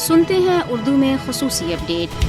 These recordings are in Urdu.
سنتے ہیں اردو میں خصوصی اپڈیٹ۔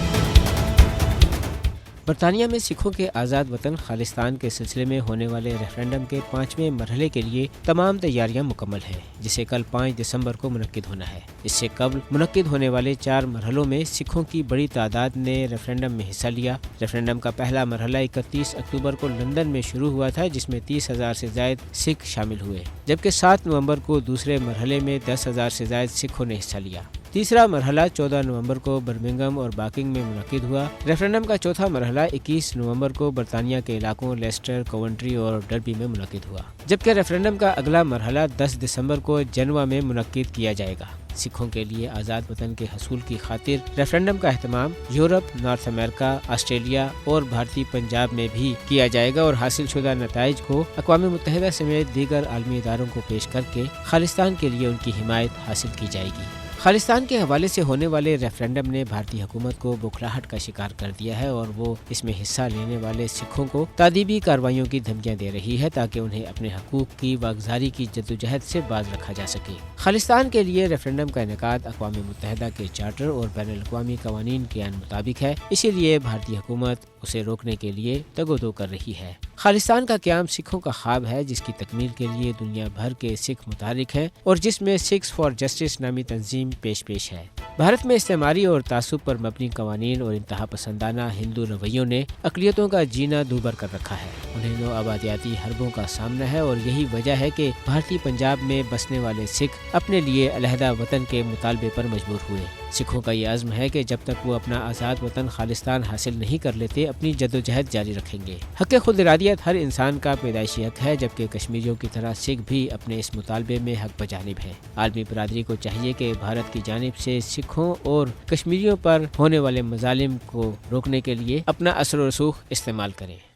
برطانیہ میں سکھوں کے آزاد وطن خالصتان کے سلسلے میں ہونے والے ریفرینڈم کے 5ویں مرحلے کے لیے تمام تیاریاں مکمل ہیں، جسے کل 5 دسمبر کو منعقد ہونا ہے۔ اس سے قبل منعقد ہونے والے 4 مرحلوں میں سکھوں کی بڑی تعداد نے ریفرینڈم میں حصہ لیا۔ ریفرینڈم کا پہلا مرحلہ 31 اکتوبر کو لندن میں شروع ہوا تھا، جس میں 30,000 سے زائد سکھ شامل ہوئے، جبکہ 7 نومبر کو دوسرے مرحلے میں 10,000 سے زائد سکھوں نے حصہ لیا۔ تیسرا مرحلہ 14 نومبر کو برمنگھم اور باکنگ میں منعقد ہوا۔ ریفرینڈم کا چوتھا مرحلہ 21 نومبر کو برطانیہ کے علاقوں لیسٹر، کوونٹری اور ڈربی میں منعقد ہوا، جبکہ ریفرینڈم کا اگلا مرحلہ 10 دسمبر کو جنوا میں منعقد کیا جائے گا۔ سکھوں کے لیے آزاد وطن کے حصول کی خاطر ریفرینڈم کا اہتمام یورپ، نارتھ امریکہ، آسٹریلیا اور بھارتی پنجاب میں بھی کیا جائے گا اور حاصل شدہ نتائج کو اقوام متحدہ سمیت دیگر عالمی اداروں کو پیش کر کے خالصتان کے لیے ان کی حمایت حاصل کی جائے گی۔ خالصتان کے حوالے سے ہونے والے ریفرینڈم نے بھارتی حکومت کو بوکھلاہٹ کا شکار کر دیا ہے اور وہ اس میں حصہ لینے والے سکھوں کو تادیبی کارروائیوں کی دھمکیاں دے رہی ہے تاکہ انہیں اپنے حقوق کی واگزاری کی جدوجہد سے باز رکھا جا سکے۔ خالصتان کے لیے ریفرینڈم کا انعقاد اقوام متحدہ کے چارٹر اور بین الاقوامی قوانین کے عین مطابق ہے، اسی لیے بھارتی حکومت اسے روکنے کے لیے تگ و دو کر رہی ہے۔ خالصتان کا قیام سکھوں کا خواب ہے، جس کی تکمیل کے لیے دنیا بھر کے سکھ متحرک ہیں اور جس میں سکھس فار جسٹس نامی تنظیم پیش ہے۔ بھارت میں استعماری اور تعصب پر مبنی قوانین اور انتہا پسندانہ ہندو رویوں نے اقلیتوں کا جینا دوبر کر رکھا ہے۔ انہیں نو آبادیاتی حربوں کا سامنا ہے اور یہی وجہ ہے کہ بھارتی پنجاب میں بسنے والے سکھ اپنے لیے علیحدہ وطن کے مطالبے پر مجبور ہوئے۔ سکھوں کا یہ عزم ہے کہ جب تک وہ اپنا آزاد وطن خالصتان حاصل نہیں کر لیتے اپنی جدوجہد جاری رکھیں گے۔ حق خود ارادیت ہر انسان کا پیدائشی حق ہے، جبکہ کشمیریوں کی طرح سکھ بھی اپنے اس مطالبے میں حق بجانب ہیں۔ عالمی برادری کو چاہیے کہ بھارت کی جانب سے سکھوں اور کشمیریوں پر ہونے والے مظالم کو روکنے کے لیے اپنا اثر و رسوخ استعمال کریں۔